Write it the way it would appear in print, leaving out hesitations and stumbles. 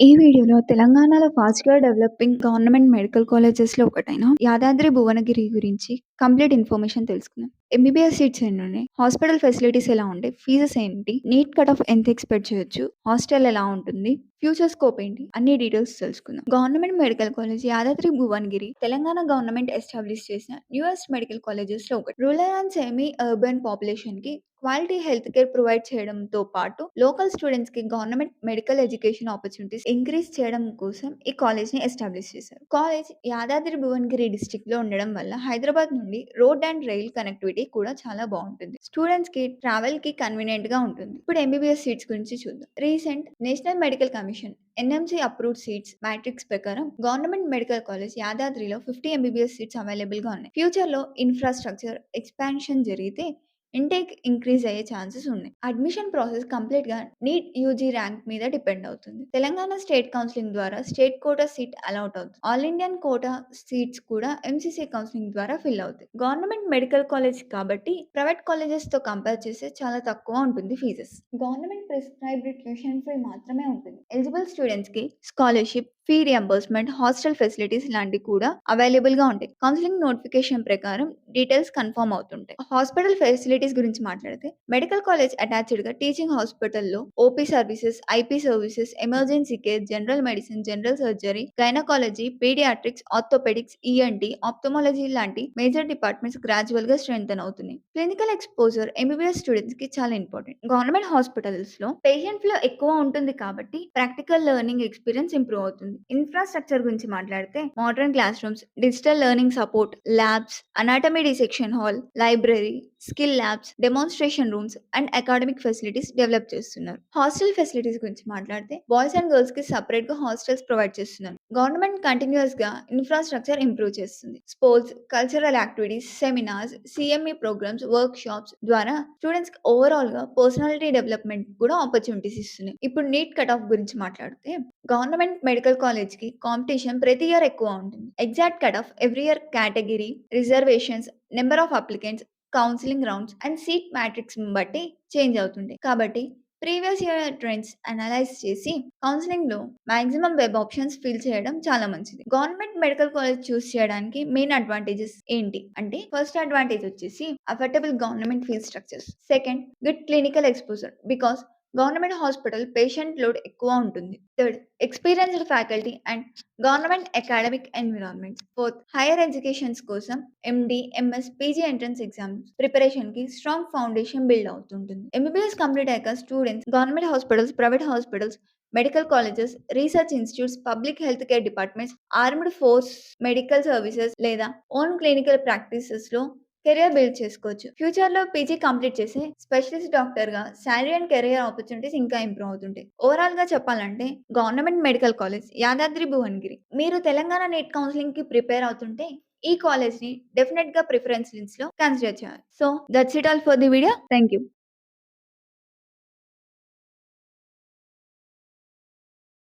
ఈ వీడియోలో తెలంగాణలో ఫాస్ట్‌గా డెవలపింగ్ గవర్నమెంట్ మెడికల్ కాలేజెస్‌లో ఒకటైన యాదాద్రి భువనగిరి గురించి కంప్లీట్ ఇన్ఫర్మేషన్ తెలుసుకుందాం. ఎంబీబీఎస్ సీట్స్ ఎన్నున్నాయి? హాస్పిటల్ ఫెసిలిటీస్ ఎలా ఉంటాయి? ఫీజెస్ ఏంటి? నీట్ కట్ ఆఫ్ ఎంత ఎక్స్‌పెక్ట్ చేయొచ్చు? హాస్టల్ ఎలా ఉంటుంది? ఫ్యూచర్ స్కోప్ ఏంటి? అన్ని డీటెయిల్స్ తెలుసుకుందాం. Government medical college Yadadri Bhuvanagiri Telangana government establish చేసిన న్యూయెస్ట్ మెడికల్ కాలేజెస్‌లో ఒకటి. రూరల్ అండ్ సెమీ అర్బన్ పాపులేషన్‌కి క్వాలిటీ హెల్త్ కేర్ ప్రొవైడ్ చేయడంతో పాటు లోకల్ స్టూడెంట్స్‌కి government medical education opportunities increase చేయడం కోసం ఈ కాలేజ్‌ని ఎస్టాబ్లిష్ చేశారు. కాలేజ్ యాదాద్రి భువనగిరి డిస్ట్రిక్ట్‌లో ఉండడం వల్ల హైదరాబాద్ నుండి రోడ్ అండ్ రైల్ కనెక్టివిటీ కూడా చాలా బాగుంటుంది. స్టూడెంట్స్‌కి ట్రావెల్‌కి కన్వీనియంట్‌గా ఉంటుంది. ఇప్పుడు ఎంబీబీఎస్ సీట్స్ గురించి చూద్దాం. Recent national medical commission NMC approved seats matrix ప్రకారం గవర్నమెంట్ మెడికల్ కాలేజ్ యాదాద్రిలో 50 ఎంబీబీఎస్ సీట్స్ అవైలబుల్‌గా ఉన్నాయి. ఫ్యూచర్‌లో ఇన్ఫ్రాస్ట్రక్చర్ ఎక్స్పాన్షన్ జరిగితే ఇంటేక్ ఇంక్రీజ్ అయ్యే ఛాన్సెస్ ఉన్నాయి. అడ్మిషన్ ప్రాసెస్ కంప్లీట్‌గా నీట్ యూజీ ర్యాంక్ మీద డిపెండ్ అవుతుంది. తెలంగాణ స్టేట్ కౌన్సిలింగ్ ద్వారా స్టేట్ కోటా సీట్ అలాట్ అవుతుంది. ఆల్ ఇండియన్ కోటా సీట్స్ కూడా ఎంసీసీ కౌన్సిలింగ్ ద్వారా ఫిల్ అవుతాయి. గవర్నమెంట్ మెడికల్ కాలేజ్ కాబట్టి ప్రైవేట్ కాలేజెస్‌తో కంపేర్ చేస్తే చాలా తక్కువ ఉంటుంది fees. Government prescribed tuition fee మాత్రమే ఉంటుంది. ఎలిజిబుల్ స్టూడెంట్స్‌కి scholarship, fee reimbursement, hostel facilities లాంటివి కూడా అవైలబుల్‌గా ఉంటాయి. కౌన్సిలింగ్ నోటిఫికేషన్ ప్రకారం డీటెయిల్స్ కన్ఫర్మ్ అవుతుంటాయి. హాస్పిటల్ ఫెసిలిటీస్ గురించి మాట్లాడితే మెడికల్ కాలేజ్ అటాచ్డ్‌గా టీచింగ్ హాస్పిటల్‌లో OP services, IP services, emergency care, general medicine, general surgery, gynaecology, paediatrics, orthopaedics, ENT, ophthalmology లాంటి మేజర్ డిపార్ట్మెంట్స్ గ్రాడ్యువల్‌గా స్ట్రెంథెన్ అవుతున్నాయి. క్లినికల్ ఎక్స్‌పోజర్ ఎంబీబీఎస్ స్టూడెంట్స్‌కి చాలా ఇంపార్టెంట్. గవర్నమెంట్ హాస్పిటల్స్‌లో పేషెంట్ ఫ్లో ఎక్కువ ఉంటుంది కాబట్టి ప్రాక్టికల్ లెర్నింగ్ ఎక్స్‌పీరియన్స్ ఇంప్రూవ్ అవుతుంది. ఇన్ఫ్రాస్ట్రక్చర్ గురించి మాట్లాడితే modern class rooms, digital learning support, labs, anatomy dissection hall, library, skill labs, demonstration rooms and academic facilities develop చేస్తున్నారు. హాస్టల్ ఫెసిలిటీస్ గురించి మాట్లాడితే బాయ్స్ అండ్ గర్ల్స్ కి సెపరేట్ గా హాస్టల్స్ ప్రొవైడ్ చేస్తున్నారు. Government continuous గా ఇన్ఫ్రాస్ట్రక్చర్ ఇంప్రూవ్ చేస్తుంది. Sports, cultural activities, seminars, CME programmes, workshops ద్వారా students కి ఓవరాల్ గా పర్సనాలిటీ డెవలప్మెంట్ కూడా ఆపర్చునిటీస్ ఇస్తున్నాయి. ఇప్పుడు నీట్ కట్ ఆఫ్ గురించి మాట్లాడితే గవర్నమెంట్ మెడికల్ కాలేజ్ కి కాంపిటీషన్ ప్రతి ఇయర్ ఎక్కువ ఉంటుంది. Exact cut off every year category, reservations, number of applicants, counselling rounds and seat matrix బట్టి చేంజ్ అవుతుంది. కాబట్టి ప్రీవియస్ ఇయర్ ట్రెండ్స్ అనలైజ్ చేసి కౌన్సిలింగ్ లో మాక్సిమం వెబ్ ఆప్షన్స్ ఫిల్ చేయడం చాలా మంచిది. గవర్నమెంట్ మెడికల్ కాలేజ్ చూస్ చేయడానికి మెయిన్ అడ్వాంటేజెస్ ఏంటి అంటే ఫస్ట్ అడ్వాంటేజ్ వచ్చేసి affordable government fee structures. Second, good clinical exposure because government hospital patient load ఎక్కువ ఉంటుంది. Third, experienced faculty and government academic environment. Fourth, higher educations కోసం MD, MS, PG entrance exams preparation కి strong foundation build అవుతుంటుంది. MBBS complete అయ్యాక students government hospitals, private hospitals, medical colleges, research institutes, public health care departments, armed force medical services లేదా own clinical practices లో career build చేసుకోవచ్చు. Future లో PG complete చేసి specialist doctor గా salary and career opportunities ఇంకా improve అవుతుంటాయి. Overall గా చెప్పాలంటే government medical college Yadadri Bhuvanagiri మీరు తెలంగాణ నీట్ కౌన్సిలింగ్ కి ప్రిపేర్ అవుతుంటే ఈ కాలేజ్ ని డెఫినెట్ గా ప్రిఫరెన్స్ లిస్ట్ లో కన్సిడర్ చేయాలి. So that's it all for the video. Thank you.